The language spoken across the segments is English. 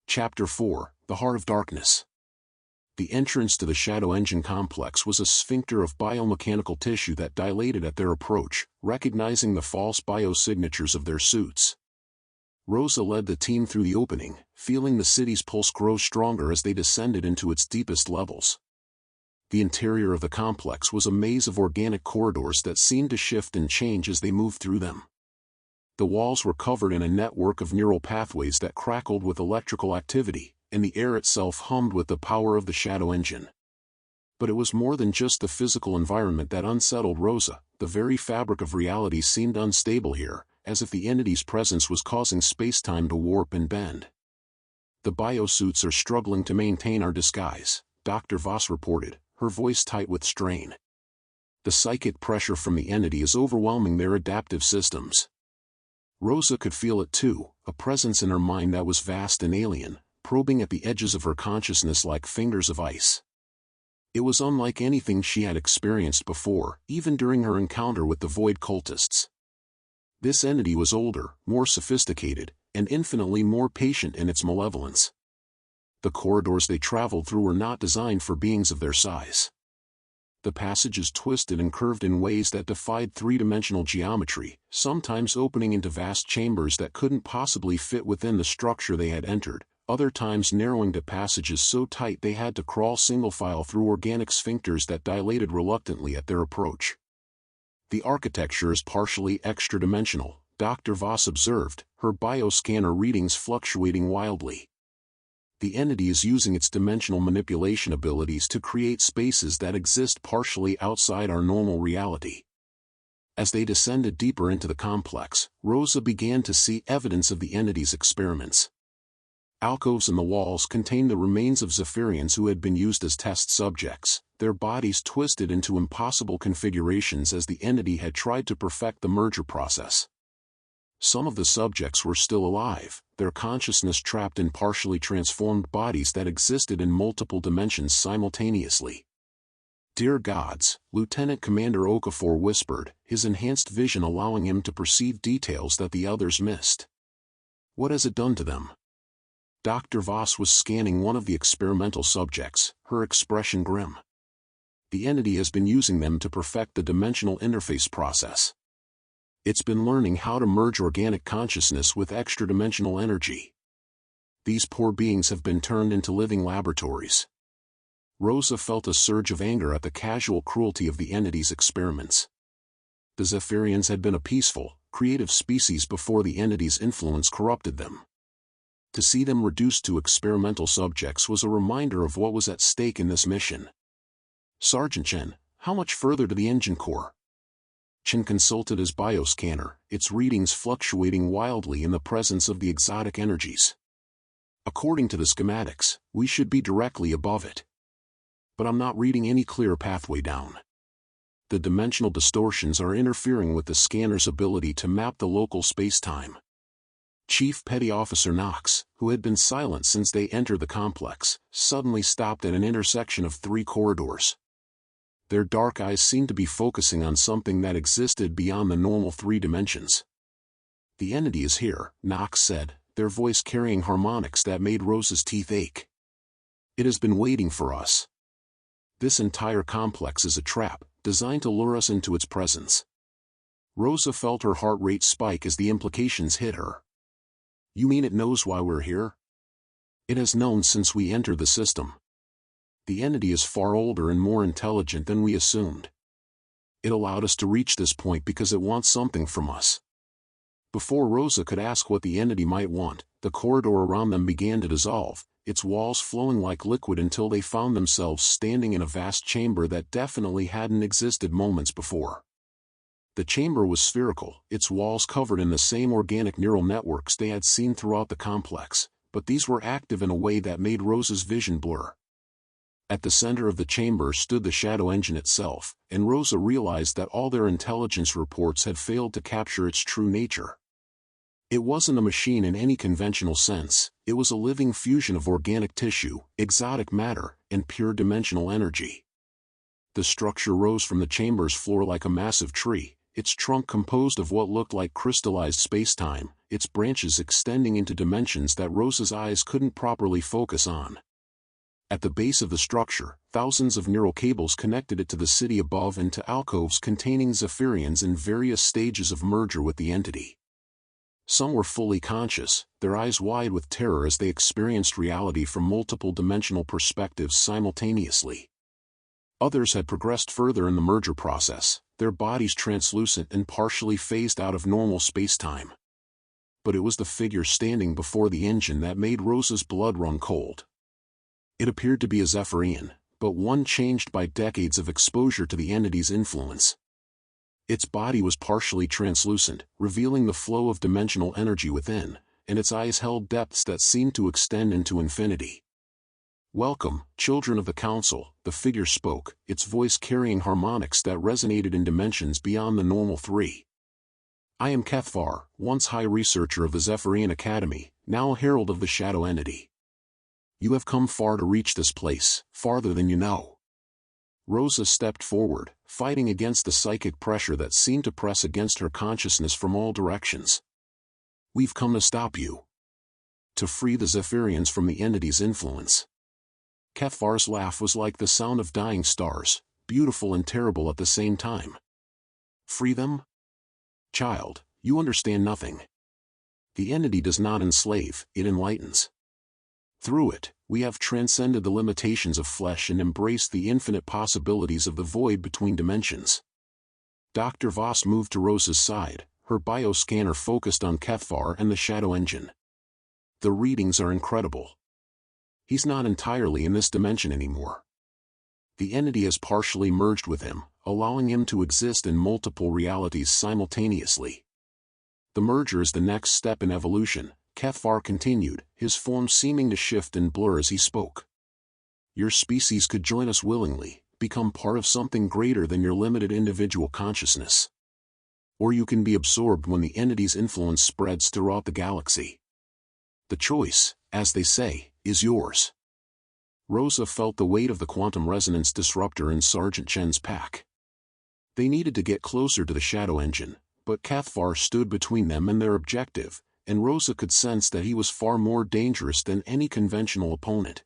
Chapter 4, The Heart of Darkness. The entrance to the Shadow Engine complex was a sphincter of biomechanical tissue that dilated at their approach, recognizing the false biosignatures of their suits. Rosa led the team through the opening, feeling the city's pulse grow stronger as they descended into its deepest levels. The interior of the complex was a maze of organic corridors that seemed to shift and change as they moved through them. The walls were covered in a network of neural pathways that crackled with electrical activity, and the air itself hummed with the power of the Shadow Engine. But it was more than just the physical environment that unsettled Rosa. The very fabric of reality seemed unstable here, as if the entity's presence was causing space-time to warp and bend. "The biosuits are struggling to maintain our disguise," Dr. Voss reported, her voice tight with strain. "The psychic pressure from the entity is overwhelming their adaptive systems." Rosa could feel it too, a presence in her mind that was vast and alien, probing at the edges of her consciousness like fingers of ice. It was unlike anything she had experienced before, even during her encounter with the Void cultists. This entity was older, more sophisticated, and infinitely more patient in its malevolence. The corridors they traveled through were not designed for beings of their size. The passages twisted and curved in ways that defied three-dimensional geometry, sometimes opening into vast chambers that couldn't possibly fit within the structure they had entered, other times narrowing to passages so tight they had to crawl single-file through organic sphincters that dilated reluctantly at their approach. "The architecture is partially extra-dimensional," Dr. Voss observed, her bioscanner readings fluctuating wildly. "The entity is using its dimensional manipulation abilities to create spaces that exist partially outside our normal reality." As they descended deeper into the complex, Rosa began to see evidence of the entity's experiments. Alcoves in the walls contained the remains of Zephyrians who had been used as test subjects, their bodies twisted into impossible configurations as the entity had tried to perfect the merger process. Some of the subjects were still alive, their consciousness trapped in partially transformed bodies that existed in multiple dimensions simultaneously. "Dear gods," Lieutenant Commander Okafor whispered, his enhanced vision allowing him to perceive details that the others missed. "What has it done to them?" Dr. Voss was scanning one of the experimental subjects, her expression grim. "The entity has been using them to perfect the dimensional interface process. It's been learning how to merge organic consciousness with extra-dimensional energy. These poor beings have been turned into living laboratories." Rosa felt a surge of anger at the casual cruelty of the entity's experiments. The Zephyrians had been a peaceful, creative species before the entity's influence corrupted them. To see them reduced to experimental subjects was a reminder of what was at stake in this mission. "Sergeant Chen, how much further to the engine core?" Chen consulted his bioscanner, its readings fluctuating wildly in the presence of the exotic energies. "According to the schematics, we should be directly above it. But I'm not reading any clear pathway down. The dimensional distortions are interfering with the scanner's ability to map the local space-time." Chief Petty Officer Knox, who had been silent since they entered the complex, suddenly stopped at an intersection of three corridors. Their dark eyes seemed to be focusing on something that existed beyond the normal three dimensions. "The entity is here," Knox said, their voice carrying harmonics that made Rosa's teeth ache. "It has been waiting for us. This entire complex is a trap, designed to lure us into its presence." Rosa felt her heart rate spike as the implications hit her. "You mean it knows why we're here?" "It has known since we entered the system. The entity is far older and more intelligent than we assumed. It allowed us to reach this point because it wants something from us." Before Rosa could ask what the entity might want, the corridor around them began to dissolve, its walls flowing like liquid until they found themselves standing in a vast chamber that definitely hadn't existed moments before. The chamber was spherical, its walls covered in the same organic neural networks they had seen throughout the complex, but these were active in a way that made Rosa's vision blur. At the center of the chamber stood the Shadow Engine itself, and Rosa realized that all their intelligence reports had failed to capture its true nature. It wasn't a machine in any conventional sense, it was a living fusion of organic tissue, exotic matter, and pure dimensional energy. The structure rose from the chamber's floor like a massive tree, its trunk composed of what looked like crystallized spacetime, its branches extending into dimensions that Rosa's eyes couldn't properly focus on. At the base of the structure, thousands of neural cables connected it to the city above and to alcoves containing Zephyrians in various stages of merger with the entity. Some were fully conscious, their eyes wide with terror as they experienced reality from multiple dimensional perspectives simultaneously. Others had progressed further in the merger process, their bodies translucent and partially phased out of normal spacetime. But it was the figure standing before the engine that made Rosa's blood run cold. It appeared to be a Zephyrian, but one changed by decades of exposure to the entity's influence. Its body was partially translucent, revealing the flow of dimensional energy within, and its eyes held depths that seemed to extend into infinity. "Welcome, children of the Council," the figure spoke, its voice carrying harmonics that resonated in dimensions beyond the normal three. "I am Kethvar, once High Researcher of the Zephyrian Academy, now a Herald of the Shadow Entity. You have come far to reach this place, farther than you know." Rosa stepped forward, fighting against the psychic pressure that seemed to press against her consciousness from all directions. "We've come to stop you. To free the Zephyrians from the entity's influence." Kethvar's laugh was like the sound of dying stars, beautiful and terrible at the same time. "Free them? Child, you understand nothing. The entity does not enslave, it enlightens. Through it, we have transcended the limitations of flesh and embraced the infinite possibilities of the void between dimensions." Dr. Voss moved to Rosa's side, her bioscanner focused on Kethvar and the Shadow Engine. "The readings are incredible. He's not entirely in this dimension anymore. The entity has partially merged with him, allowing him to exist in multiple realities simultaneously. The merger is the next step in evolution," Kethvar continued, his form seeming to shift and blur as he spoke. "Your species could join us willingly, become part of something greater than your limited individual consciousness. Or you can be absorbed when the entity's influence spreads throughout the galaxy. The choice, as they say, is yours." Rosa felt the weight of the quantum resonance disruptor in Sergeant Chen's pack. They needed to get closer to the Shadow Engine, but Kethvar stood between them and their objective, and Rosa could sense that he was far more dangerous than any conventional opponent.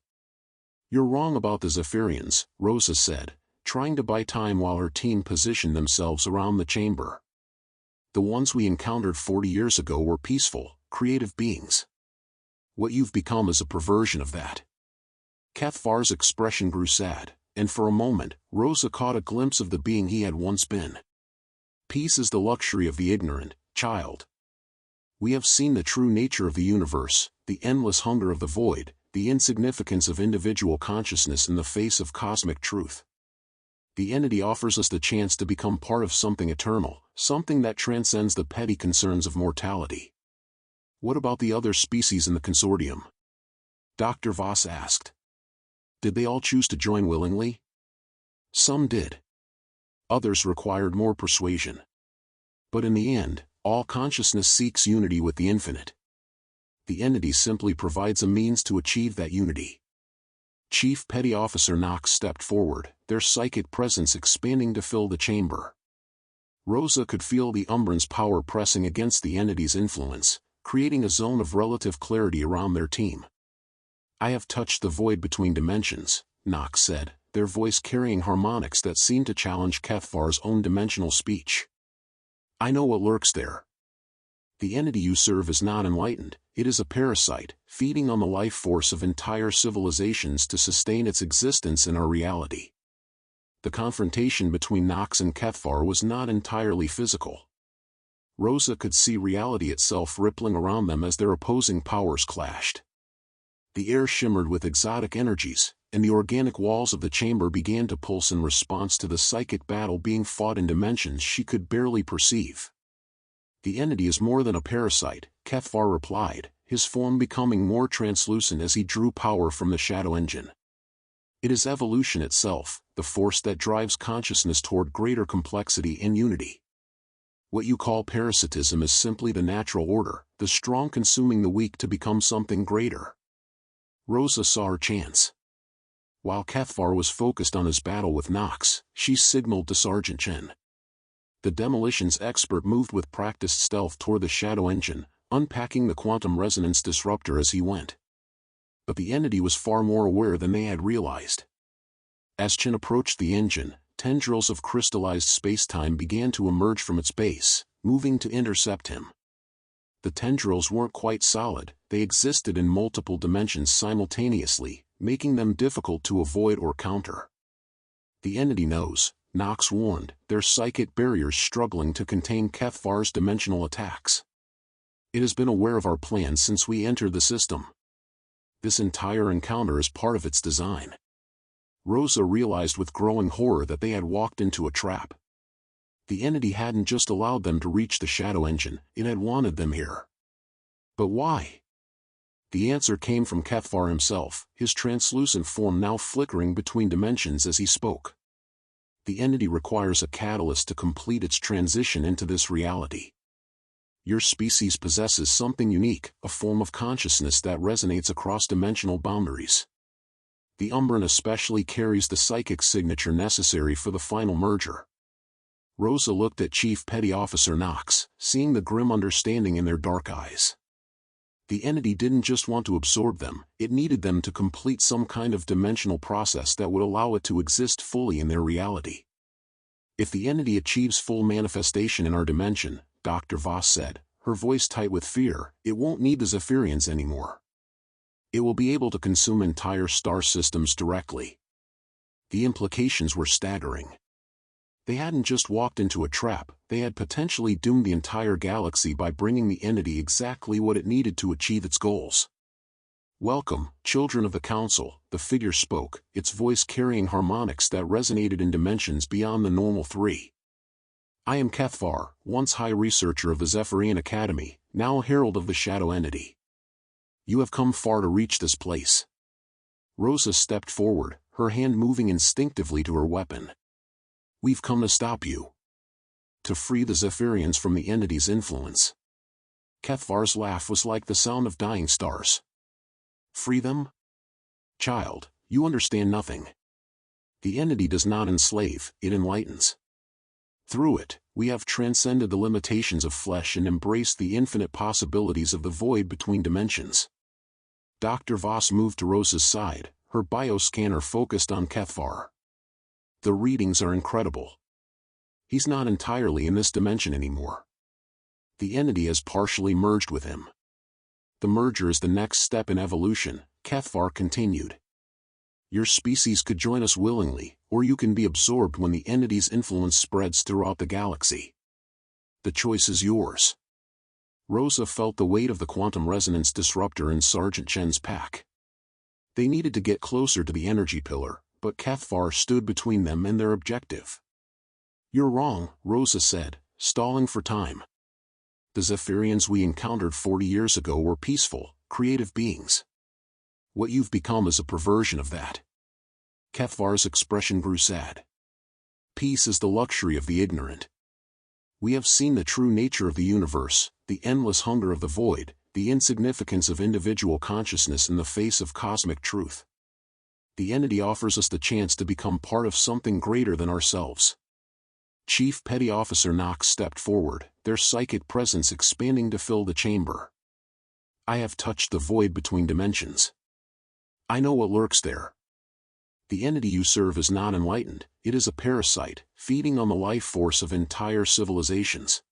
"You're wrong about the Zephyrians," Rosa said, trying to buy time while her team positioned themselves around the chamber. "The ones we encountered 40 years ago were peaceful, creative beings. What you've become is a perversion of that." Kethvar's expression grew sad, and for a moment, Rosa caught a glimpse of the being he had once been. "Peace is the luxury of the ignorant, child. We have seen the true nature of the universe, the endless hunger of the void, the insignificance of individual consciousness in the face of cosmic truth. The entity offers us the chance to become part of something eternal, something that transcends the petty concerns of mortality." "What about the other species in the consortium?" Dr. Voss asked. "Did they all choose to join willingly?" "Some did. Others required more persuasion. But in the end, all consciousness seeks unity with the infinite. The entity simply provides a means to achieve that unity." Chief Petty Officer Knox stepped forward, their psychic presence expanding to fill the chamber. Rosa could feel the Umbran's power pressing against the entity's influence, creating a zone of relative clarity around their team. "I have touched the void between dimensions," Knox said, their voice carrying harmonics that seemed to challenge Kethvar's own dimensional speech. "I know what lurks there. The entity you serve is not enlightened, it is a parasite, feeding on the life force of entire civilizations to sustain its existence in our reality." The confrontation between Knox and Kethvar was not entirely physical. Rosa could see reality itself rippling around them as their opposing powers clashed. The air shimmered with exotic energies, and the organic walls of the chamber began to pulse in response to the psychic battle being fought in dimensions she could barely perceive. "The entity is more than a parasite," Kethvar replied, his form becoming more translucent as he drew power from the Shadow Engine. "It is evolution itself, the force that drives consciousness toward greater complexity and unity. What you call parasitism is simply the natural order, the strong consuming the weak to become something greater." Rosa saw her chance. While Kethvar was focused on his battle with Knox, she signaled to Sergeant Chen. The demolitions expert moved with practiced stealth toward the shadow engine, unpacking the quantum resonance disruptor as he went. But the entity was far more aware than they had realized. As Chen approached the engine, tendrils of crystallized space-time began to emerge from its base, moving to intercept him. The tendrils weren't quite solid, they existed in multiple dimensions simultaneously, making them difficult to avoid or counter. The entity knows, Nox warned, their psychic barriers struggling to contain Kethvar's dimensional attacks. It has been aware of our plans since we entered the system. This entire encounter is part of its design. Rosa realized with growing horror that they had walked into a trap. The entity hadn't just allowed them to reach the shadow engine, it had wanted them here. But why? The answer came from Kethvar himself, his translucent form now flickering between dimensions as he spoke. The entity requires a catalyst to complete its transition into this reality. Your species possesses something unique, a form of consciousness that resonates across dimensional boundaries. The Umbran especially carries the psychic signature necessary for the final merger. Rosa looked at Chief Petty Officer Nox, seeing the grim understanding in their dark eyes. The entity didn't just want to absorb them, it needed them to complete some kind of dimensional process that would allow it to exist fully in their reality. If the entity achieves full manifestation in our dimension, Dr. Voss said, her voice tight with fear, it won't need the Zephyrians anymore. It will be able to consume entire star systems directly. The implications were staggering. They hadn't just walked into a trap, they had potentially doomed the entire galaxy by bringing the entity exactly what it needed to achieve its goals. Welcome, children of the Council, the figure spoke, its voice carrying harmonics that resonated in dimensions beyond the normal three. I am Kethvar, once High Researcher of the Zephyrian Academy, now Herald of the Shadow Entity. You have come far to reach this place. Rosa stepped forward, her hand moving instinctively to her weapon. We've come to stop you. To free the Zephyrians from the entity's influence. Kethvar's laugh was like the sound of dying stars. Free them? Child, you understand nothing. The entity does not enslave, it enlightens. Through it, we have transcended the limitations of flesh and embraced the infinite possibilities of the void between dimensions. Dr. Voss moved to Rosa's side, her bioscanner focused on Kethvar. The readings are incredible. He's not entirely in this dimension anymore. The entity has partially merged with him. The merger is the next step in evolution, Kethvar continued. Your species could join us willingly, or you can be absorbed when the entity's influence spreads throughout the galaxy. The choice is yours. Rosa felt the weight of the quantum resonance disruptor in Sergeant Chen's pack. They needed to get closer to the energy pillar, but Kethvar stood between them and their objective. You're wrong, Rosa said, stalling for time. The Zephyrians we encountered 40 years ago were peaceful, creative beings. What you've become is a perversion of that. Kethvar's expression grew sad. Peace is the luxury of the ignorant. We have seen the true nature of the universe, the endless hunger of the void, the insignificance of individual consciousness in the face of cosmic truth. The entity offers us the chance to become part of something greater than ourselves. Chief Petty Officer Nox stepped forward, their psychic presence expanding to fill the chamber. I have touched the void between dimensions. I know what lurks there. The entity you serve is not enlightened, it is a parasite, feeding on the life force of entire civilizations.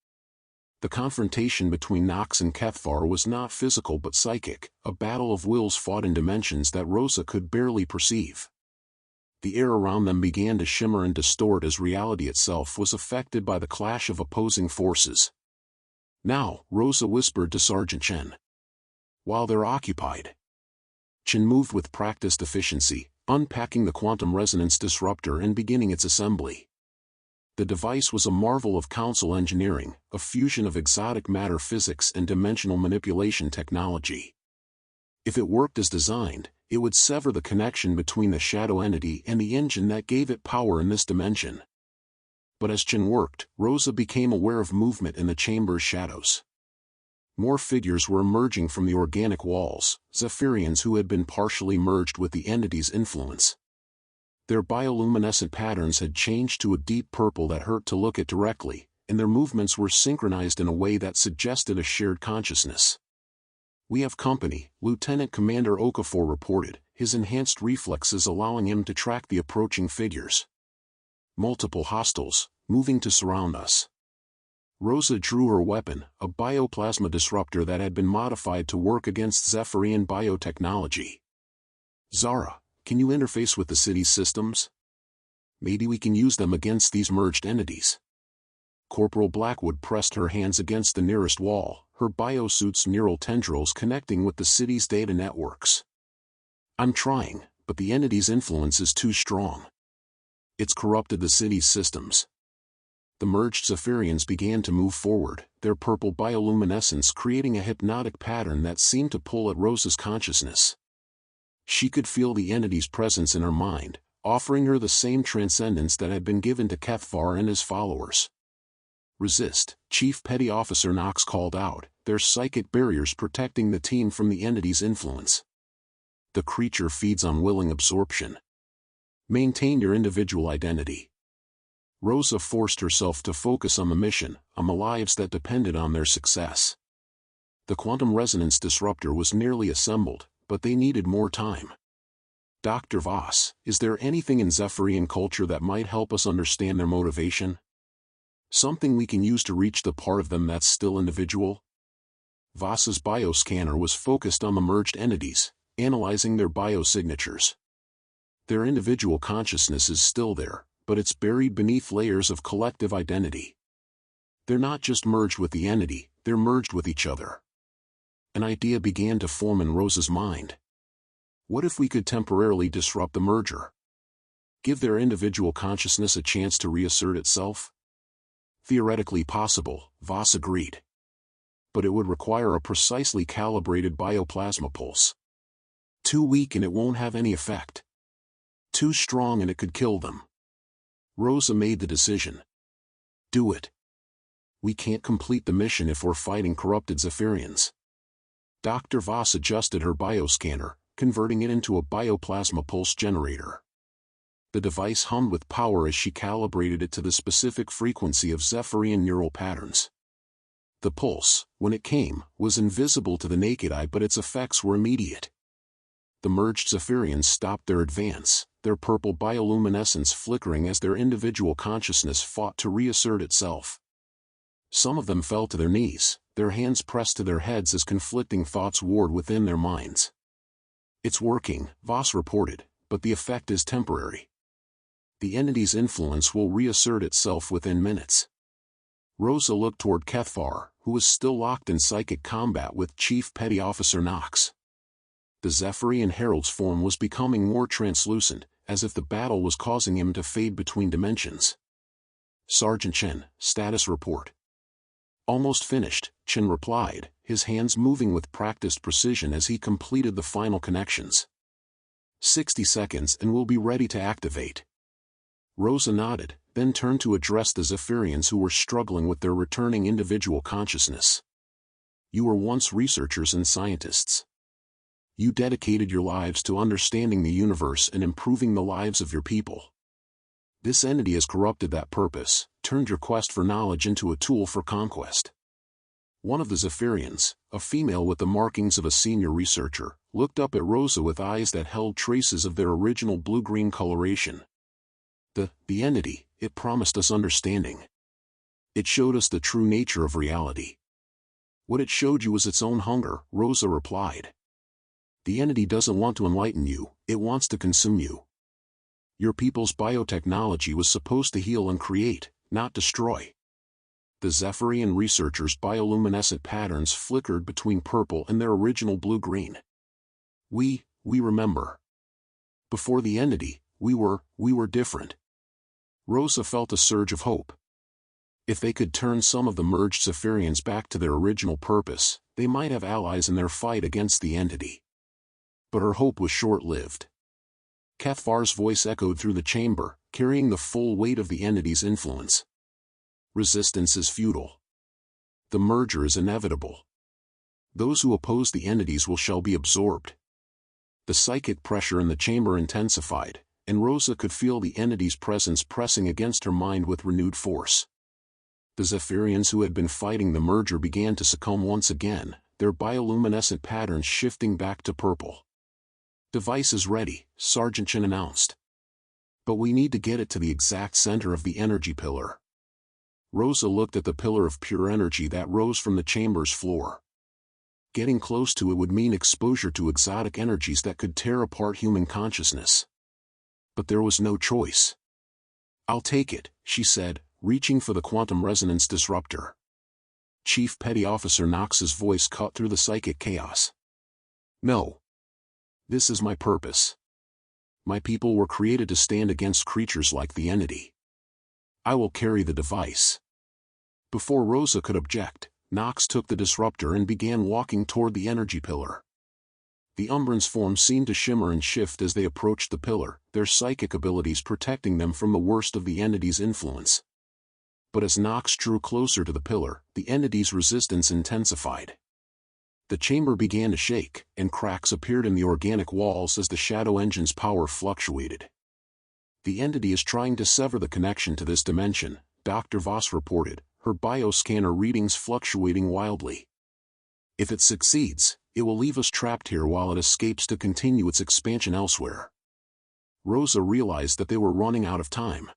The confrontation between Nox and Kethvar was not physical but psychic, a battle of wills fought in dimensions that Rosa could barely perceive. The air around them began to shimmer and distort as reality itself was affected by the clash of opposing forces. Now, Rosa whispered to Sergeant Chen. While they're occupied. Chen moved with practiced efficiency, unpacking the quantum resonance disruptor and beginning its assembly. The device was a marvel of council engineering, a fusion of exotic matter physics and dimensional manipulation technology. If it worked as designed, it would sever the connection between the shadow entity and the engine that gave it power in this dimension. But as Chen worked, Rosa became aware of movement in the chamber's shadows. More figures were emerging from the organic walls, Zephyrians who had been partially merged with the entity's influence. Their bioluminescent patterns had changed to a deep purple that hurt to look at directly, and their movements were synchronized in a way that suggested a shared consciousness. "We have company," Lieutenant Commander Okafor reported, his enhanced reflexes allowing him to track the approaching figures. "Multiple hostiles, moving to surround us." Rosa drew her weapon, a bioplasma disruptor that had been modified to work against Zephyrian biotechnology. "Zara, can you interface with the city's systems? Maybe we can use them against these merged entities." Corporal Blackwood pressed her hands against the nearest wall, her biosuit's neural tendrils connecting with the city's data networks. "I'm trying, but the entity's influence is too strong. It's corrupted the city's systems." The merged Zephyrians began to move forward, their purple bioluminescence creating a hypnotic pattern that seemed to pull at Rosa's consciousness. She could feel the entity's presence in her mind, offering her the same transcendence that had been given to Kethvar and his followers. "Resist," Chief Petty Officer Knox called out, their psychic barriers protecting the team from the entity's influence. "The creature feeds on willing absorption. Maintain your individual identity." Rosa forced herself to focus on the mission, on the lives that depended on their success. The quantum resonance disruptor was nearly assembled, but they needed more time. "Dr. Voss, is there anything in Zephyrian culture that might help us understand their motivation? Something we can use to reach the part of them that's still individual?" Voss's bioscanner was focused on the merged entities, analyzing their biosignatures. Their individual consciousness is still there, but it's buried beneath layers of collective identity. They're not just merged with the entity, they're merged with each other. An idea began to form in Rosa's mind. What if we could temporarily disrupt the merger? Give their individual consciousness a chance to reassert itself? Theoretically possible, Voss agreed. But it would require a precisely calibrated bioplasma pulse. Too weak and it won't have any effect. Too strong and it could kill them. Rosa made the decision. Do it. We can't complete the mission if we're fighting corrupted Zephyrians. Dr. Voss adjusted her bioscanner, converting it into a bioplasma pulse generator. The device hummed with power as she calibrated it to the specific frequency of Zephyrian neural patterns. The pulse, when it came, was invisible to the naked eye, but its effects were immediate. The merged Zephyrians stopped their advance, their purple bioluminescence flickering as their individual consciousness fought to reassert itself. Some of them fell to their knees, their hands pressed to their heads as conflicting thoughts warred within their minds. "It's working," Voss reported, "but the effect is temporary. The entity's influence will reassert itself within minutes." Rosa looked toward Kethvar, who was still locked in psychic combat with Chief Petty Officer Knox. The Zephyrian Herald's form was becoming more translucent, as if the battle was causing him to fade between dimensions. "Sergeant Chen, status report." "Almost finished," Chen replied, his hands moving with practiced precision as he completed the final connections. 60 seconds and we'll be ready to activate." Rosa nodded, then turned to address the Zephyrians who were struggling with their returning individual consciousness. "You were once researchers and scientists. You dedicated your lives to understanding the universe and improving the lives of your people. This entity has corrupted that purpose, turned your quest for knowledge into a tool for conquest." One of the Zephyrians, a female with the markings of a senior researcher, looked up at Rosa with eyes that held traces of their original blue-green coloration. The entity, it promised us understanding. It showed us the true nature of reality." "What it showed you was its own hunger," Rosa replied. "The entity doesn't want to enlighten you, it wants to consume you. Your people's biotechnology was supposed to heal and create, not destroy." The Zephyrian researchers' bioluminescent patterns flickered between purple and their original blue-green. We remember. Before the entity, we were different." Rosa felt a surge of hope. If they could turn some of the merged Zephyrians back to their original purpose, they might have allies in their fight against the entity. But her hope was short-lived. Kethvar's voice echoed through the chamber, carrying the full weight of the entity's influence. "Resistance is futile. The merger is inevitable. Those who oppose the entities shall be absorbed." The psychic pressure in the chamber intensified, and Rosa could feel the entity's presence pressing against her mind with renewed force. The Zephyrians who had been fighting the merger began to succumb once again, their bioluminescent patterns shifting back to purple. "Device is ready," Sergeant Chen announced. "But we need to get it to the exact center of the energy pillar." Rosa looked at the pillar of pure energy that rose from the chamber's floor. Getting close to it would mean exposure to exotic energies that could tear apart human consciousness. But there was no choice. "I'll take it," she said, reaching for the quantum resonance disruptor. Chief Petty Officer Knox's voice cut through the psychic chaos. "No. This is my purpose. My people were created to stand against creatures like the entity. I will carry the device." Before Rosa could object, Knox took the disruptor and began walking toward the energy pillar. The Umbran's forms seemed to shimmer and shift as they approached the pillar, their psychic abilities protecting them from the worst of the entity's influence. But as Knox drew closer to the pillar, the entity's resistance intensified. The chamber began to shake, and cracks appeared in the organic walls as the shadow engine's power fluctuated. "The entity is trying to sever the connection to this dimension," Dr. Voss reported, her bioscanner readings fluctuating wildly. "If it succeeds, it will leave us trapped here while it escapes to continue its expansion elsewhere." Rosa realized that they were running out of time.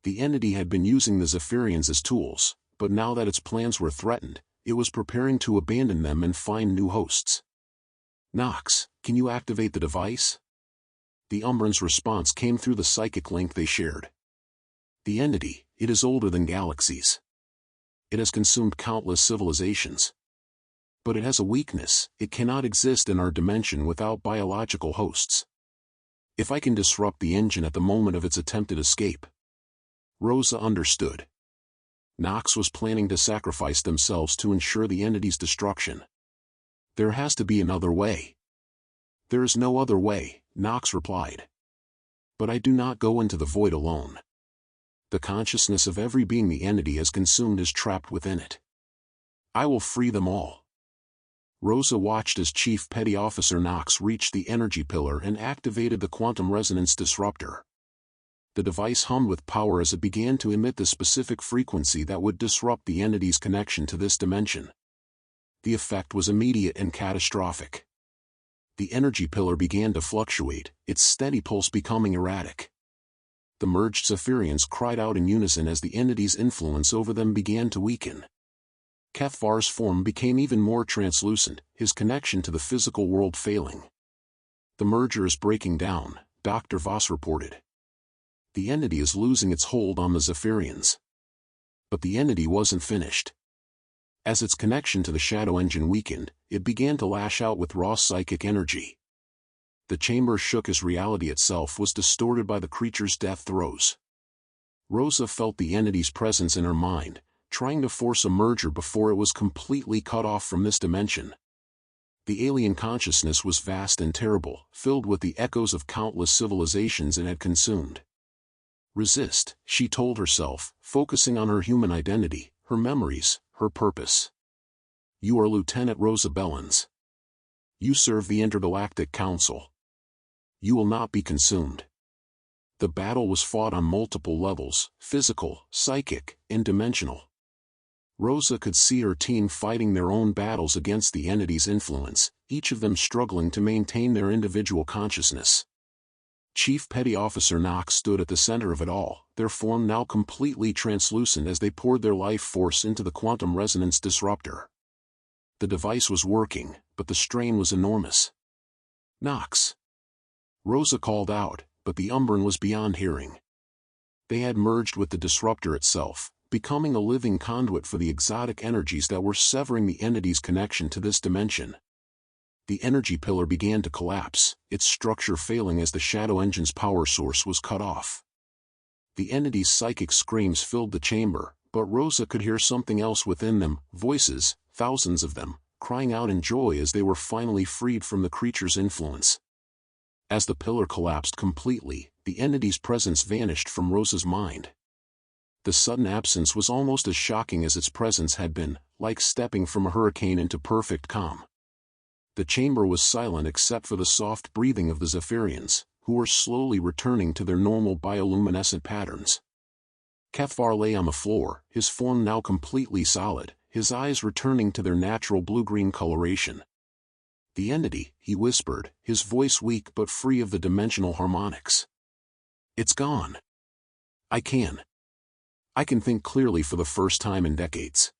The entity had been using the Zephyrians as tools, but now that its plans were threatened, it was preparing to abandon them and find new hosts. "Knox, can you activate the device?" The Umbran's response came through the psychic link they shared. "The entity, it is older than galaxies. It has consumed countless civilizations. But it has a weakness: it cannot exist in our dimension without biological hosts. If I can disrupt the engine at the moment of its attempted escape." Rosa understood. Knox was planning to sacrifice themselves to ensure the entity's destruction. "There has to be another way." "There is no other way," Knox replied. "But I do not go into the void alone. The consciousness of every being the entity has consumed is trapped within it. I will free them all." Rosa watched as Chief Petty Officer Knox reached the energy pillar and activated the quantum resonance disruptor. The device hummed with power as it began to emit the specific frequency that would disrupt the entity's connection to this dimension. The effect was immediate and catastrophic. The energy pillar began to fluctuate, its steady pulse becoming erratic. The merged Zephyrians cried out in unison as the entity's influence over them began to weaken. Kethvar's form became even more translucent, his connection to the physical world failing. "The merger is breaking down," Dr. Voss reported. "The entity is losing its hold on the Zephyrians." But the entity wasn't finished. As its connection to the shadow engine weakened, it began to lash out with raw psychic energy. The chamber shook as reality itself was distorted by the creature's death throes. Rosa felt the entity's presence in her mind, trying to force a merger before it was completely cut off from this dimension. The alien consciousness was vast and terrible, filled with the echoes of countless civilizations it had consumed. "Resist," she told herself, focusing on her human identity, her memories, her purpose. "You are Lieutenant Rosa Bellens. You serve the Intergalactic Council. You will not be consumed." The battle was fought on multiple levels: physical, psychic, and dimensional. Rosa could see her team fighting their own battles against the entity's influence, each of them struggling to maintain their individual consciousness. Chief Petty Officer Knox stood at the center of it all, their form now completely translucent as they poured their life force into the quantum resonance disruptor. The device was working, but the strain was enormous. "Knox!" Rosa called out, but the Umbran was beyond hearing. They had merged with the disruptor itself, becoming a living conduit for the exotic energies that were severing the entity's connection to this dimension. The energy pillar began to collapse, its structure failing as the shadow engine's power source was cut off. The entity's psychic screams filled the chamber, but Rosa could hear something else within them: voices, thousands of them, crying out in joy as they were finally freed from the creature's influence. As the pillar collapsed completely, the entity's presence vanished from Rosa's mind. The sudden absence was almost as shocking as its presence had been, like stepping from a hurricane into perfect calm. The chamber was silent except for the soft breathing of the Zephyrians, who were slowly returning to their normal bioluminescent patterns. Kefar lay on the floor, his form now completely solid, his eyes returning to their natural blue-green coloration. "The entity," he whispered, his voice weak but free of the dimensional harmonics. "It's gone. I can think clearly for the first time in decades."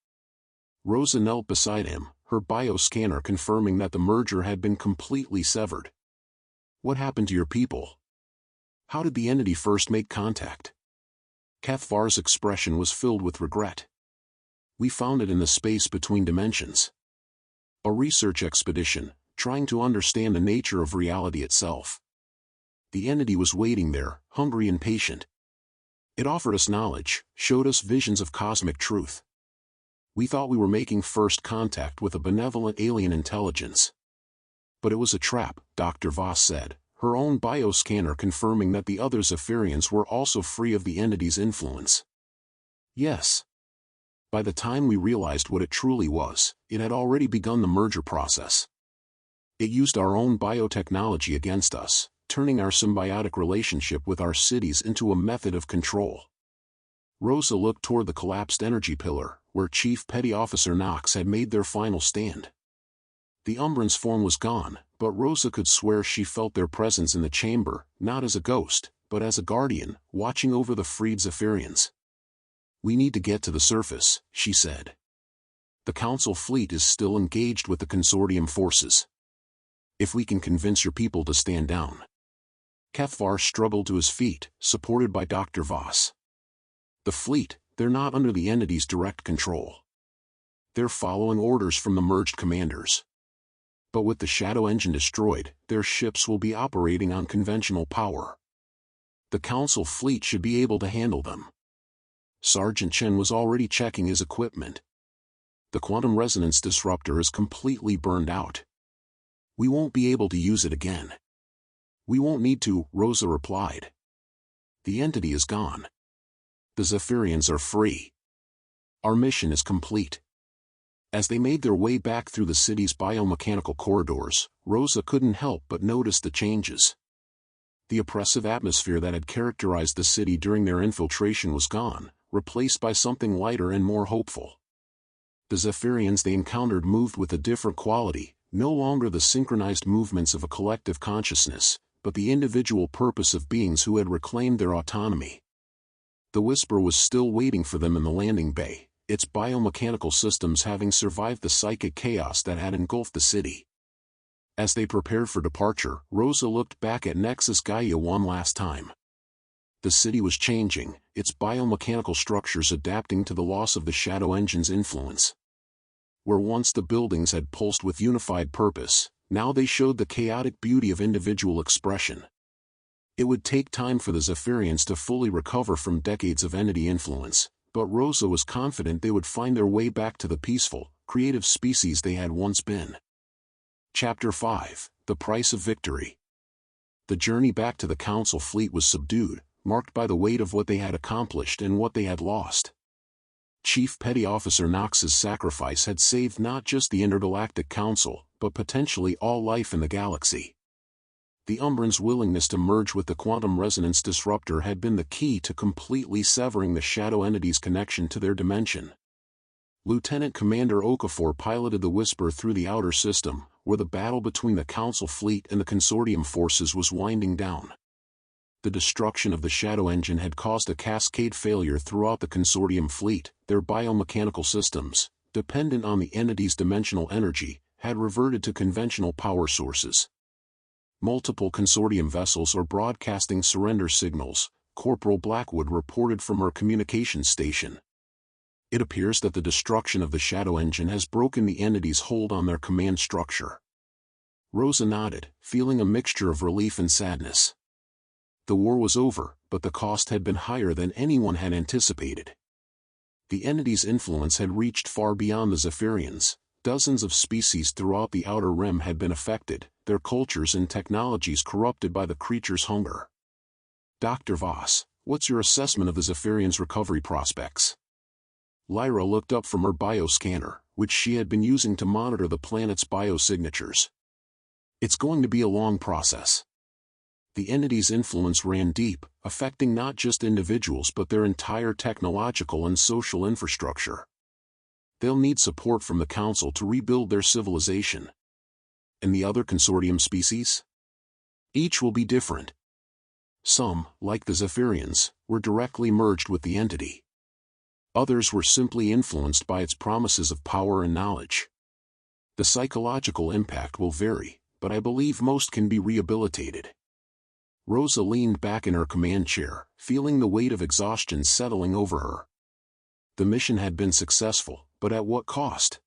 Rosa knelt beside him, her bioscanner confirming that the merger had been completely severed. "What happened to your people? How did the entity first make contact?" Kefar's expression was filled with regret. "We found it in the space between dimensions. A research expedition, trying to understand the nature of reality itself. The entity was waiting there, hungry and patient. It offered us knowledge, showed us visions of cosmic truth. We thought we were making first contact with a benevolent alien intelligence. But it was a trap," Dr. Voss said, her own bioscanner confirming that the other Zephyrians were also free of the entity's influence. "Yes. By the time we realized what it truly was, it had already begun the merger process. It used our own biotechnology against us, turning our symbiotic relationship with our cities into a method of control." Rosa looked toward the collapsed energy pillar, where Chief Petty Officer Knox had made their final stand. The Umbran's form was gone, but Rosa could swear she felt their presence in the chamber, not as a ghost, but as a guardian, watching over the freed Zephyrians. "We need to get to the surface," she said. "The Council fleet is still engaged with the Consortium forces. If we can convince your people to stand down." Kefar struggled to his feet, supported by Dr. Voss. "The fleet, they're not under the entity's direct control. They're following orders from the merged commanders. But with the shadow engine destroyed, their ships will be operating on conventional power. The Council fleet should be able to handle them." Sergeant Chen was already checking his equipment. "The quantum resonance disruptor is completely burned out. We won't be able to use it again." "We won't need to," Rosa replied. "The entity is gone. The Zephyrians are free. Our mission is complete." As they made their way back through the city's biomechanical corridors, Rosa couldn't help but notice the changes. The oppressive atmosphere that had characterized the city during their infiltration was gone, replaced by something lighter and more hopeful. The Zephyrians they encountered moved with a different quality, no longer the synchronized movements of a collective consciousness, but the individual purpose of beings who had reclaimed their autonomy. The Whisper was still waiting for them in the landing bay, its biomechanical systems having survived the psychic chaos that had engulfed the city. As they prepared for departure, Rosa looked back at Nexus Gaia one last time. The city was changing, its biomechanical structures adapting to the loss of the Shadow Engine's influence. Where once the buildings had pulsed with unified purpose, now they showed the chaotic beauty of individual expression. It would take time for the Zephyrians to fully recover from decades of entity influence, but Rosa was confident they would find their way back to the peaceful, creative species they had once been. Chapter 5: The Price of Victory. The journey back to the Council fleet was subdued, marked by the weight of what they had accomplished and what they had lost. Chief Petty Officer Knox's sacrifice had saved not just the Intergalactic Council, but potentially all life in the galaxy. The Umbran's willingness to merge with the quantum resonance disruptor had been the key to completely severing the shadow entity's connection to their dimension. Lieutenant Commander Okafor piloted the Whisper through the outer system, where the battle between the Council fleet and the Consortium forces was winding down. The destruction of the Shadow Engine had caused a cascade failure throughout the Consortium fleet. Their biomechanical systems, dependent on the entity's dimensional energy, had reverted to conventional power sources. Multiple Consortium vessels are broadcasting surrender signals, Corporal Blackwood reported from her communications station. It appears that the destruction of the Shadow Engine has broken the entity's hold on their command structure. Rosa nodded, feeling a mixture of relief and sadness. The war was over, but the cost had been higher than anyone had anticipated. The entity's influence had reached far beyond the Zephyrians. Dozens of species throughout the Outer Rim had been affected, their cultures and technologies corrupted by the creature's hunger. Dr. Voss, what's your assessment of the Zephyrians' recovery prospects? Lyra looked up from her bioscanner, which she had been using to monitor the planet's biosignatures. It's going to be a long process. The entity's influence ran deep, affecting not just individuals but their entire technological and social infrastructure. They'll need support from the Council to rebuild their civilization. And the other consortium species? Each will be different. Some, like the Zephyrians, were directly merged with the entity. Others were simply influenced by its promises of power and knowledge. The psychological impact will vary, but I believe most can be rehabilitated. Rosa leaned back in her command chair, feeling the weight of exhaustion settling over her. The mission had been successful, but at what cost?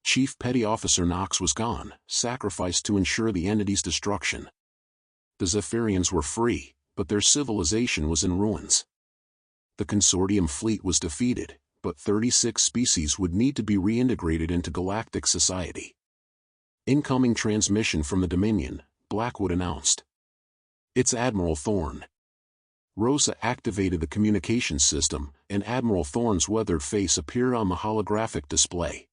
Chief Petty Officer Knox was gone, sacrificed to ensure the entity's destruction. The Zephyrians were free, but their civilization was in ruins. The consortium fleet was defeated, but 36 species would need to be reintegrated into galactic society. Incoming transmission from the Dominion, Blackwood announced. It's Admiral Thorne. Rosa activated the communication system, and Admiral Thorne's weathered face appeared on the holographic display.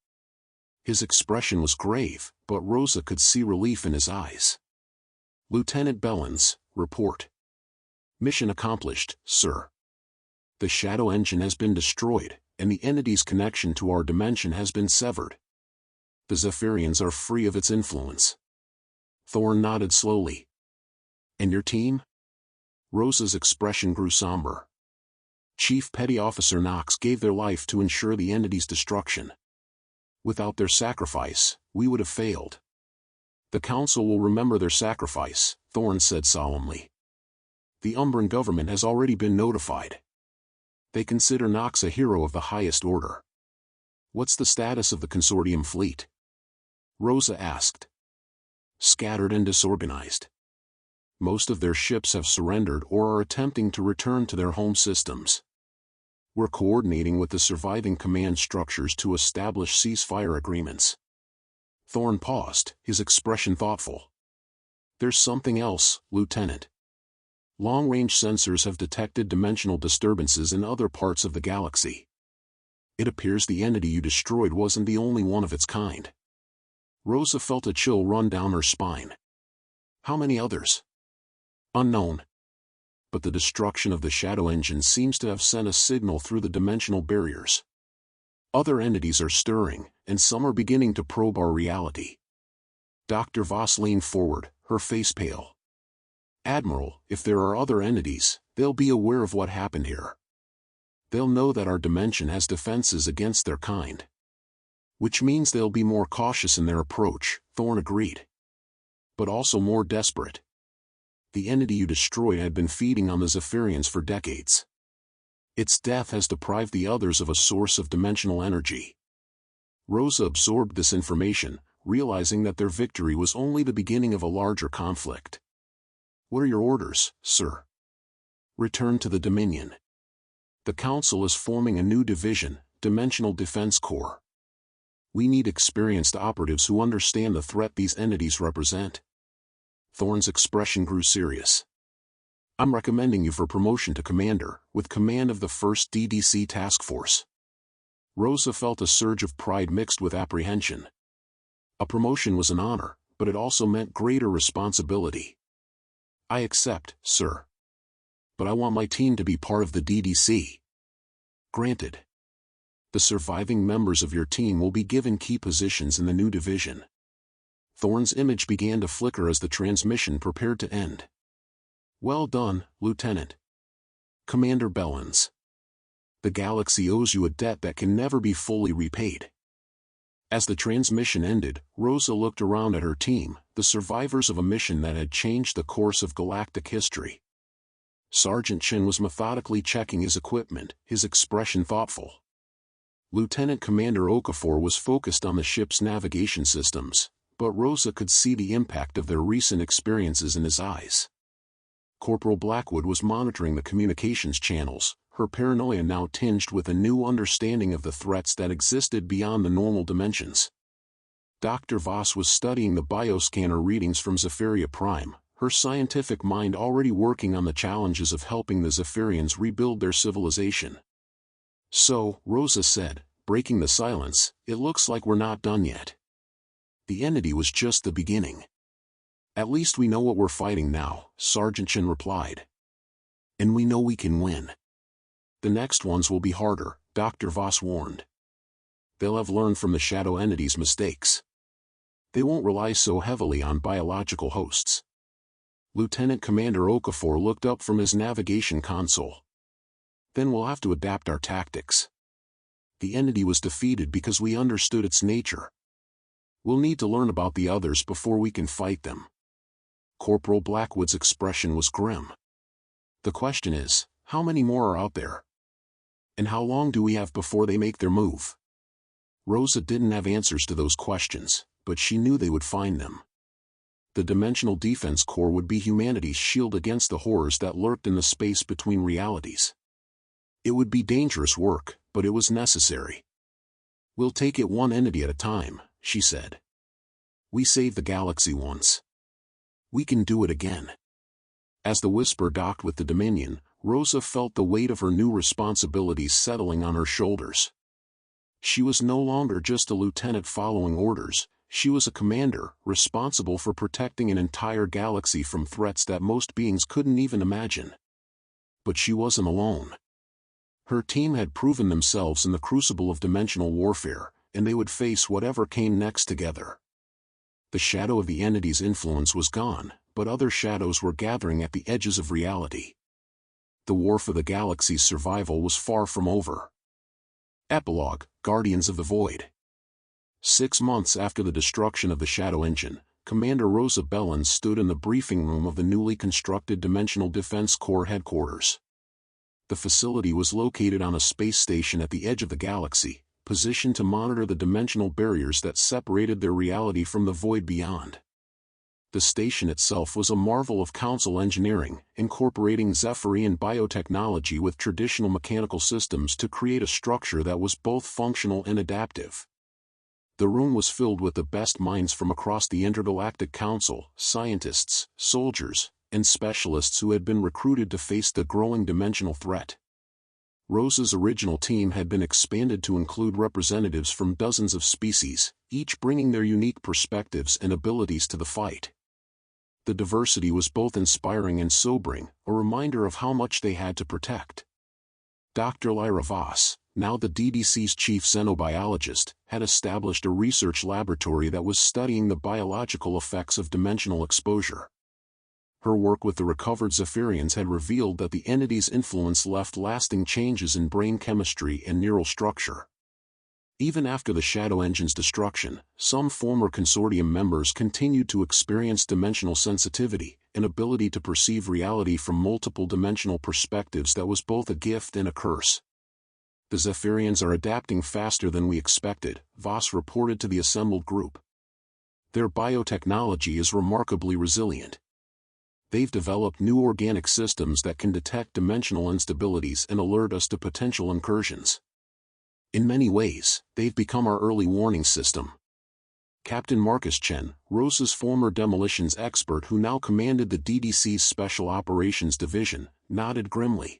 His expression was grave, but Rosa could see relief in his eyes. Lieutenant Bellens, report. Mission accomplished, sir. The shadow engine has been destroyed, and the entity's connection to our dimension has been severed. The Zephyrians are free of its influence. Thorne nodded slowly. And your team? Rosa's expression grew somber. Chief Petty Officer Knox gave their life to ensure the entity's destruction. Without their sacrifice, we would have failed. The Council will remember their sacrifice, Thorne said solemnly. The Umbran government has already been notified. They consider Knox a hero of the highest order. What's the status of the consortium fleet? Rosa asked. Scattered and disorganized. Most of their ships have surrendered or are attempting to return to their home systems. We're coordinating with the surviving command structures to establish ceasefire agreements. Thorne paused, his expression thoughtful. There's something else, Lieutenant. Long-range sensors have detected dimensional disturbances in other parts of the galaxy. It appears the entity you destroyed wasn't the only one of its kind. Rosa felt a chill run down her spine. How many others? Unknown. But the destruction of the shadow engine seems to have sent a signal through the dimensional barriers. Other entities are stirring, and some are beginning to probe our reality. Dr. Voss leaned forward, her face pale. Admiral, if there are other entities, they'll be aware of what happened here. They'll know that our dimension has defenses against their kind. Which means they'll be more cautious in their approach, Thorne agreed. But also more desperate. The entity you destroyed had been feeding on the Zephyrians for decades. Its death has deprived the others of a source of dimensional energy. Rosa absorbed this information, realizing that their victory was only the beginning of a larger conflict. What are your orders, sir? Return to the Dominion. The Council is forming a new division, Dimensional Defense Corps. We need experienced operatives who understand the threat these entities represent. Thorne's expression grew serious. I'm recommending you for promotion to Commander, with command of the 1st DDC Task Force. Rosa felt a surge of pride mixed with apprehension. A promotion was an honor, but it also meant greater responsibility. I accept, sir. But I want my team to be part of the DDC. Granted. The surviving members of your team will be given key positions in the new division. Thorne's image began to flicker as the transmission prepared to end. Well done, Lieutenant. Commander Bellens. The galaxy owes you a debt that can never be fully repaid. As the transmission ended, Rosa looked around at her team, the survivors of a mission that had changed the course of galactic history. Sergeant Chin was methodically checking his equipment, his expression thoughtful. Lieutenant Commander Okafor was focused on the ship's navigation systems, but Rosa could see the impact of their recent experiences in his eyes. Corporal Blackwood was monitoring the communications channels, her paranoia now tinged with a new understanding of the threats that existed beyond the normal dimensions. Dr. Voss was studying the bioscanner readings from Zephyria Prime, her scientific mind already working on the challenges of helping the Zephyrians rebuild their civilization. So, Rosa said, breaking the silence, it looks like we're not done yet. The entity was just the beginning. At least we know what we're fighting now, Sergeant Chen replied. And we know we can win. The next ones will be harder, Dr. Voss warned. They'll have learned from the shadow entity's mistakes. They won't rely so heavily on biological hosts. Lieutenant Commander Okafor looked up from his navigation console. Then we'll have to adapt our tactics. The entity was defeated because we understood its nature. We'll need to learn about the others before we can fight them. Corporal Blackwood's expression was grim. The question is, how many more are out there? And how long do we have before they make their move? Rosa didn't have answers to those questions, but she knew they would find them. The Dimensional Defense Corps would be humanity's shield against the horrors that lurked in the space between realities. It would be dangerous work, but it was necessary. We'll take it one entity at a time, she said. We saved the galaxy once. We can do it again. As the Whisper docked with the Dominion, Rosa felt the weight of her new responsibilities settling on her shoulders. She was no longer just a lieutenant following orders, she was a commander, responsible for protecting an entire galaxy from threats that most beings couldn't even imagine. But she wasn't alone. Her team had proven themselves in the crucible of dimensional warfare, and they would face whatever came next together. The shadow of the entity's influence was gone, but other shadows were gathering at the edges of reality. The war for the galaxy's survival was far from over. Epilogue: Guardians of the Void. 6 months after the destruction of the Shadow Engine, Commander Rosa Bellin stood in the briefing room of the newly constructed Dimensional Defense Corps headquarters. The facility was located on a space station at the edge of the galaxy, positioned to monitor the dimensional barriers that separated their reality from the void beyond. The station itself was a marvel of Council engineering, incorporating Zephyrian biotechnology with traditional mechanical systems to create a structure that was both functional and adaptive. The room was filled with the best minds from across the Intergalactic Council, scientists, soldiers, and specialists who had been recruited to face the growing dimensional threat. Rosa's original team had been expanded to include representatives from dozens of species, each bringing their unique perspectives and abilities to the fight. The diversity was both inspiring and sobering, a reminder of how much they had to protect. Dr. Lyra Voss, now the DDC's chief xenobiologist, had established a research laboratory that was studying the biological effects of dimensional exposure. Her work with the recovered Zephyrians had revealed that the entity's influence left lasting changes in brain chemistry and neural structure. Even after the Shadow Engine's destruction, some former consortium members continued to experience dimensional sensitivity, an ability to perceive reality from multiple dimensional perspectives that was both a gift and a curse. The Zephyrians are adapting faster than we expected, Voss reported to the assembled group. Their biotechnology is remarkably resilient. They've developed new organic systems that can detect dimensional instabilities and alert us to potential incursions. In many ways, they've become our early warning system. Captain Marcus Chen, Rosa's former demolitions expert who now commanded the DDC's Special Operations Division, nodded grimly.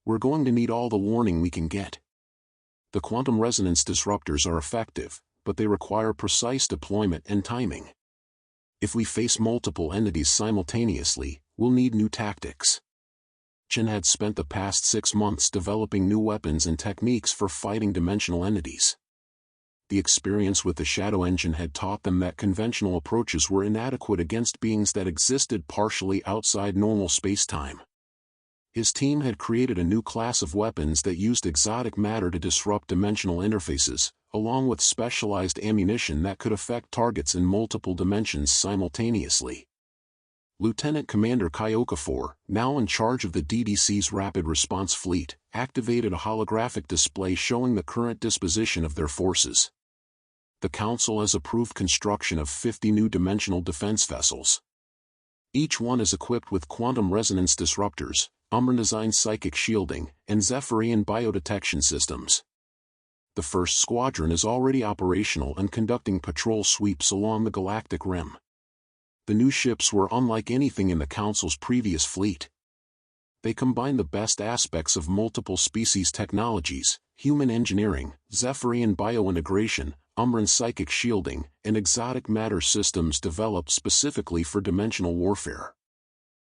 We're going to need all the warning we can get. The quantum resonance disruptors are effective, but they require precise deployment and timing. If we face multiple entities simultaneously, we'll need new tactics. Chen had spent the past 6 months developing new weapons and techniques for fighting dimensional entities. The experience with the Shadow Engine had taught them that conventional approaches were inadequate against beings that existed partially outside normal space-time. His team had created a new class of weapons that used exotic matter to disrupt dimensional interfaces, along with specialized ammunition that could affect targets in multiple dimensions simultaneously. Lieutenant Commander Okafor, now in charge of the DDC's Rapid Response Fleet, activated a holographic display showing the current disposition of their forces. The Council has approved construction of 50 new dimensional defense vessels. Each one is equipped with quantum resonance disruptors, Umbran-designed psychic shielding, and Zephyrian biodetection systems. The first squadron is already operational and conducting patrol sweeps along the galactic rim. The new ships were unlike anything in the Council's previous fleet. They combine the best aspects of multiple species technologies, human engineering, Zephyrian biointegration, Umbran psychic shielding, and exotic matter systems developed specifically for dimensional warfare.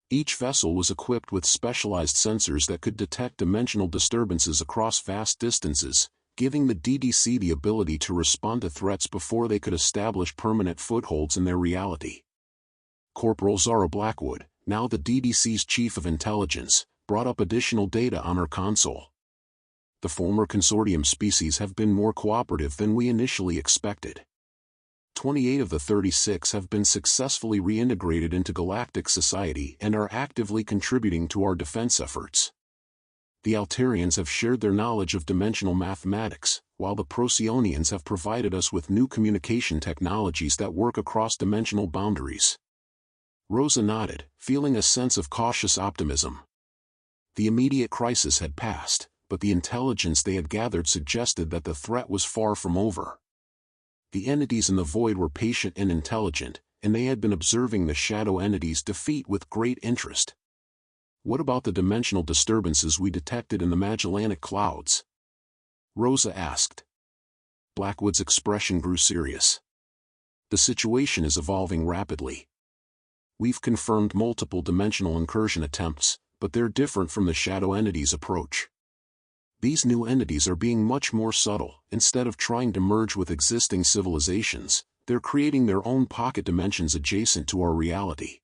Each vessel was equipped with specialized sensors that could detect dimensional disturbances across vast distances, giving the DDC the ability to respond to threats before they could establish permanent footholds in their reality. Corporal Zara Blackwood, now the DDC's chief of intelligence, brought up additional data on her console. The former consortium species have been more cooperative than we initially expected. 28 of the 36 have been successfully reintegrated into galactic society and are actively contributing to our defense efforts. The Altarians have shared their knowledge of dimensional mathematics, while the Procyon have provided us with new communication technologies that work across dimensional boundaries. Rosa nodded, feeling a sense of cautious optimism. The immediate crisis had passed, but the intelligence they had gathered suggested that the threat was far from over. The entities in the void were patient and intelligent, and they had been observing the shadow entities' defeat with great interest. What about the dimensional disturbances we detected in the Magellanic clouds? Rosa asked. Blackwood's expression grew serious. The situation is evolving rapidly. We've confirmed multiple dimensional incursion attempts, but they're different from the shadow entities' approach. These new entities are being much more subtle. Instead of trying to merge with existing civilizations, they're creating their own pocket dimensions adjacent to our reality.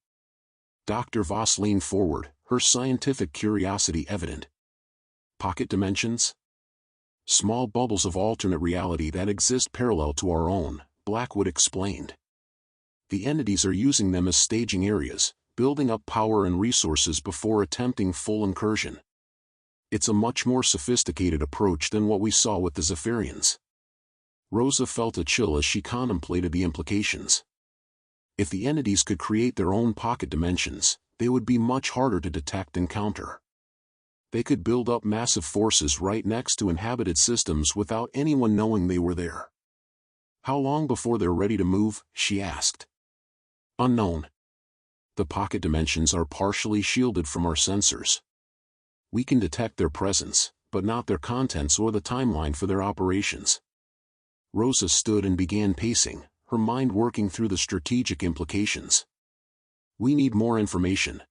Dr. Voss leaned forward, her scientific curiosity evident. Pocket dimensions? Small bubbles of alternate reality that exist parallel to our own, Blackwood explained. The entities are using them as staging areas, building up power and resources before attempting full incursion. It's a much more sophisticated approach than what we saw with the Zephyrians. Rosa felt a chill as she contemplated the implications. If the entities could create their own pocket dimensions, they would be much harder to detect and counter. They could build up massive forces right next to inhabited systems without anyone knowing they were there. How long before they're ready to move? She asked. Unknown. The pocket dimensions are partially shielded from our sensors. We can detect their presence, but not their contents or the timeline for their operations. Rosa stood and began pacing, her mind working through the strategic implications. We need more information.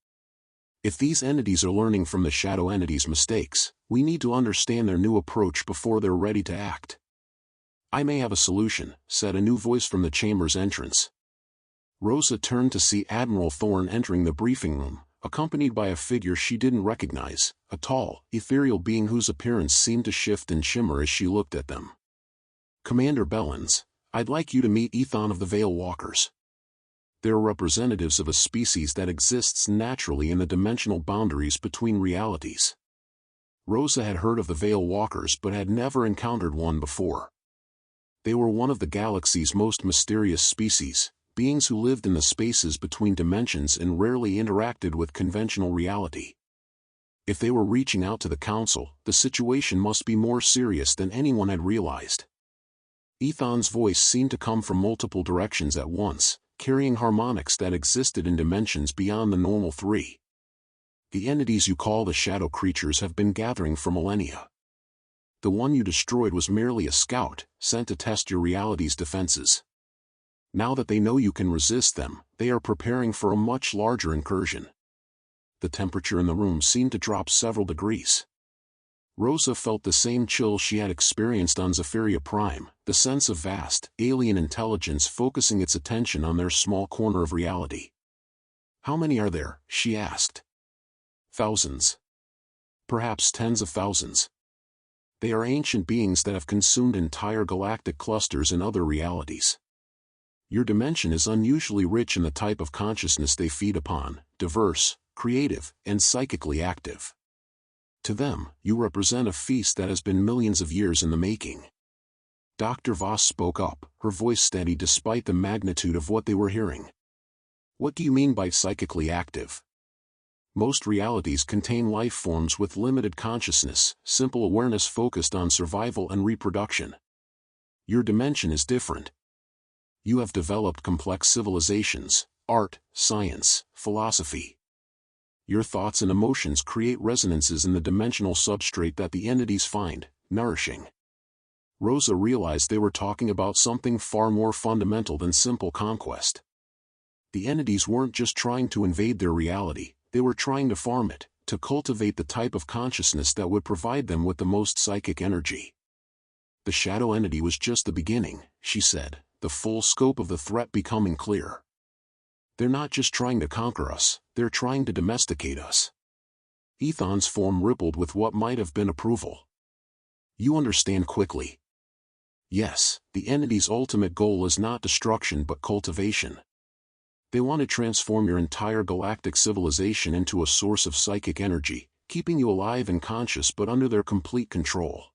If these entities are learning from the shadow entities' mistakes, we need to understand their new approach before they're ready to act. I may have a solution, said a new voice from the chamber's entrance. Rosa turned to see Admiral Thorne entering the briefing room, accompanied by a figure she didn't recognize, a tall, ethereal being whose appearance seemed to shift and shimmer as she looked at them. Commander Bellens, I'd like you to meet Ethon of the Veil Walkers. They're representatives of a species that exists naturally in the dimensional boundaries between realities. Rosa had heard of the Veil Walkers but had never encountered one before. They were one of the galaxy's most mysterious species, beings who lived in the spaces between dimensions and rarely interacted with conventional reality. If they were reaching out to the Council, the situation must be more serious than anyone had realized. Ethon's voice seemed to come from multiple directions at once, carrying harmonics that existed in dimensions beyond the normal three. The entities you call the shadow creatures have been gathering for millennia. The one you destroyed was merely a scout, sent to test your reality's defenses. Now that they know you can resist them, they are preparing for a much larger incursion. The temperature in the room seemed to drop several degrees. Rosa felt the same chill she had experienced on Zephyria Prime, the sense of vast, alien intelligence focusing its attention on their small corner of reality. How many are there? She asked. Thousands. Perhaps tens of thousands. They are ancient beings that have consumed entire galactic clusters in other realities. Your dimension is unusually rich in the type of consciousness they feed upon, diverse, creative, and psychically active. To them, you represent a feast that has been millions of years in the making. Dr. Voss spoke up, her voice steady despite the magnitude of what they were hearing. What do you mean by psychically active? Most realities contain life forms with limited consciousness, simple awareness focused on survival and reproduction. Your dimension is different. You have developed complex civilizations, art, science, philosophy. Your thoughts and emotions create resonances in the dimensional substrate that the entities find nourishing. Rosa realized they were talking about something far more fundamental than simple conquest. The entities weren't just trying to invade their reality, they were trying to farm it, to cultivate the type of consciousness that would provide them with the most psychic energy. The shadow entity was just the beginning, she said, the full scope of the threat becoming clear. They're not just trying to conquer us, they're trying to domesticate us. Ethan's form rippled with what might have been approval. You understand quickly. Yes, the entity's ultimate goal is not destruction but cultivation. They want to transform your entire galactic civilization into a source of psychic energy, keeping you alive and conscious but under their complete control.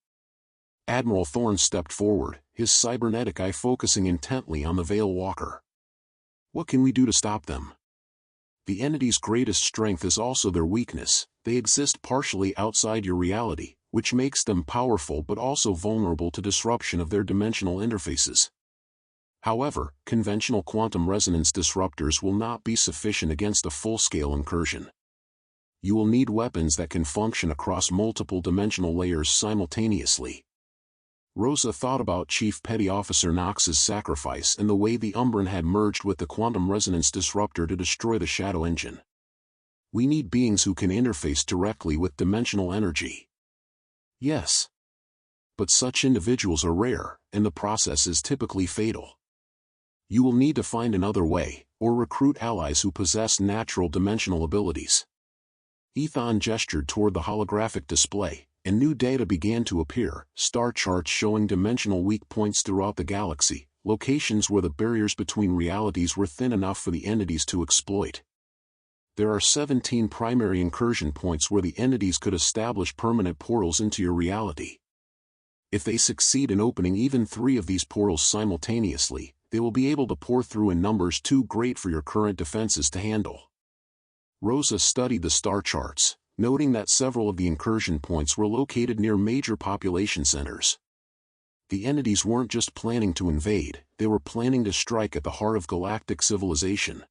Admiral Thorne stepped forward, his cybernetic eye focusing intently on the Veil Walker. What can we do to stop them? The entity's greatest strength is also their weakness. They exist partially outside your reality, which makes them powerful but also vulnerable to disruption of their dimensional interfaces. However, conventional quantum resonance disruptors will not be sufficient against a full-scale incursion. You will need weapons that can function across multiple dimensional layers simultaneously. Rosa thought about Chief Petty Officer Knox's sacrifice and the way the Umbran had merged with the quantum resonance disruptor to destroy the Shadow Engine. We need beings who can interface directly with dimensional energy. Yes. But such individuals are rare, and the process is typically fatal. You will need to find another way, or recruit allies who possess natural dimensional abilities. Ethan gestured toward the holographic display, and new data began to appear, star charts showing dimensional weak points throughout the galaxy, locations where the barriers between realities were thin enough for the entities to exploit. There are 17 primary incursion points where the entities could establish permanent portals into your reality. If they succeed in opening even 3 of these portals simultaneously, they will be able to pour through in numbers too great for your current defenses to handle. Rosa studied the star charts, noting that several of the incursion points were located near major population centers. The entities weren't just planning to invade, they were planning to strike at the heart of galactic civilization.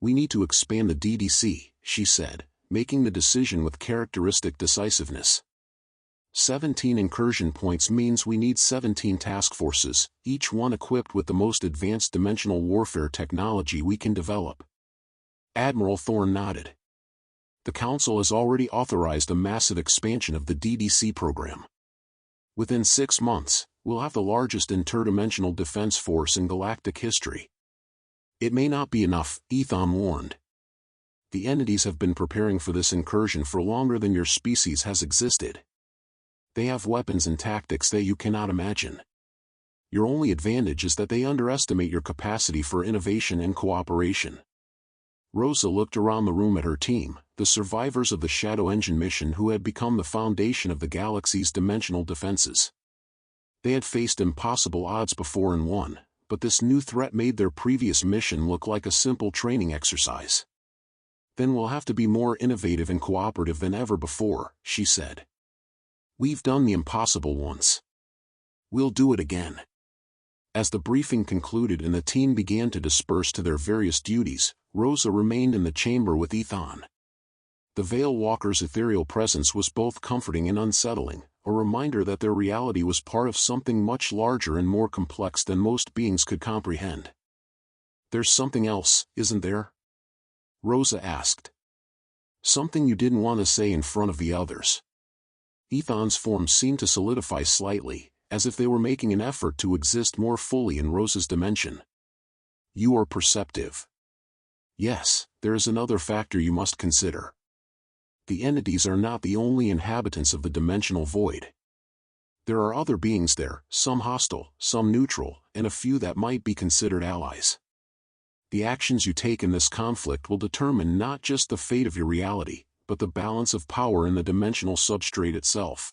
We need to expand the DDC, she said, making the decision with characteristic decisiveness. 17 incursion points means we need 17 task forces, each one equipped with the most advanced dimensional warfare technology we can develop. Admiral Thorne nodded. The Council has already authorized a massive expansion of the DDC program. Within 6 months, we'll have the largest interdimensional defense force in galactic history. It may not be enough, Ethan warned. The entities have been preparing for this incursion for longer than your species has existed. They have weapons and tactics that you cannot imagine. Your only advantage is that they underestimate your capacity for innovation and cooperation. Rosa looked around the room at her team, the survivors of the Shadow Engine mission who had become the foundation of the galaxy's dimensional defenses. They had faced impossible odds before and won, but this new threat made their previous mission look like a simple training exercise. Then we'll have to be more innovative and cooperative than ever before, she said. We've done the impossible once. We'll do it again. As the briefing concluded and the team began to disperse to their various duties, Rosa remained in the chamber with Ethan. The Veil Walker's ethereal presence was both comforting and unsettling, a reminder that their reality was part of something much larger and more complex than most beings could comprehend. There's something else, isn't there? Rosa asked. Something you didn't want to say in front of the others. Ethan's form seemed to solidify slightly, as if they were making an effort to exist more fully in Rosa's dimension. You are perceptive. Yes, there is another factor you must consider. The entities are not the only inhabitants of the dimensional void. There are other beings there, some hostile, some neutral, and a few that might be considered allies. The actions you take in this conflict will determine not just the fate of your reality, but the balance of power in the dimensional substrate itself.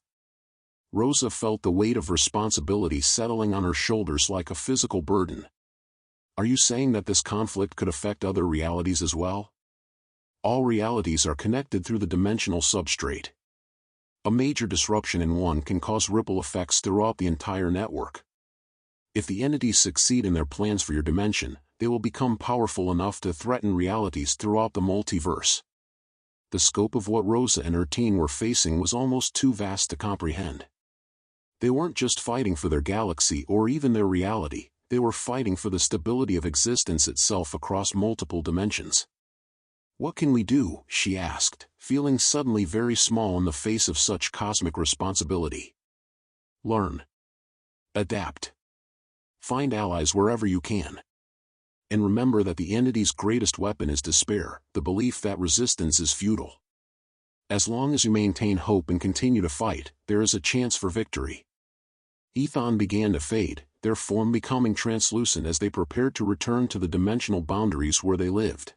Rosa felt the weight of responsibility settling on her shoulders like a physical burden. Are you saying that this conflict could affect other realities as well? All realities are connected through the dimensional substrate. A major disruption in one can cause ripple effects throughout the entire network. If the entities succeed in their plans for your dimension, they will become powerful enough to threaten realities throughout the multiverse. The scope of what Rosa and her team were facing was almost too vast to comprehend. They weren't just fighting for their galaxy or even their reality, they were fighting for the stability of existence itself across multiple dimensions. "What can we do?" she asked, feeling suddenly very small in the face of such cosmic responsibility. "Learn. Adapt. Find allies wherever you can. And remember that the entity's greatest weapon is despair, the belief that resistance is futile. As long as you maintain hope and continue to fight, there is a chance for victory." Ethan began to fade, their form becoming translucent as they prepared to return to the dimensional boundaries where they lived.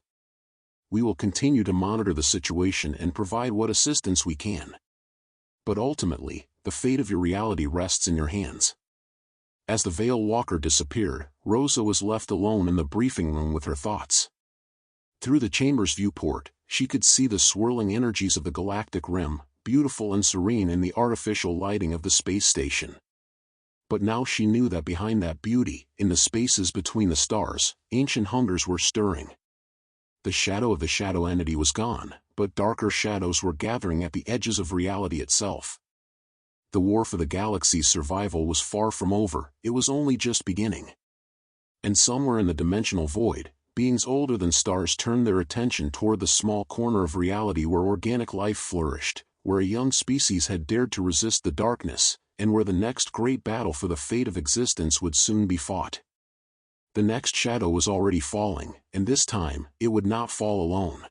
"We will continue to monitor the situation and provide what assistance we can. But ultimately, the fate of your reality rests in your hands." As the Veil Walker disappeared, Rosa was left alone in the briefing room with her thoughts. Through the chamber's viewport, she could see the swirling energies of the galactic rim, beautiful and serene in the artificial lighting of the space station. But now she knew that behind that beauty, in the spaces between the stars, ancient hungers were stirring. The shadow of the shadow entity was gone, but darker shadows were gathering at the edges of reality itself. The war for the galaxy's survival was far from over, it was only just beginning. And somewhere in the dimensional void, beings older than stars turned their attention toward the small corner of reality where organic life flourished, where a young species had dared to resist the darkness, and where the next great battle for the fate of existence would soon be fought. The next shadow was already falling, and this time, it would not fall alone.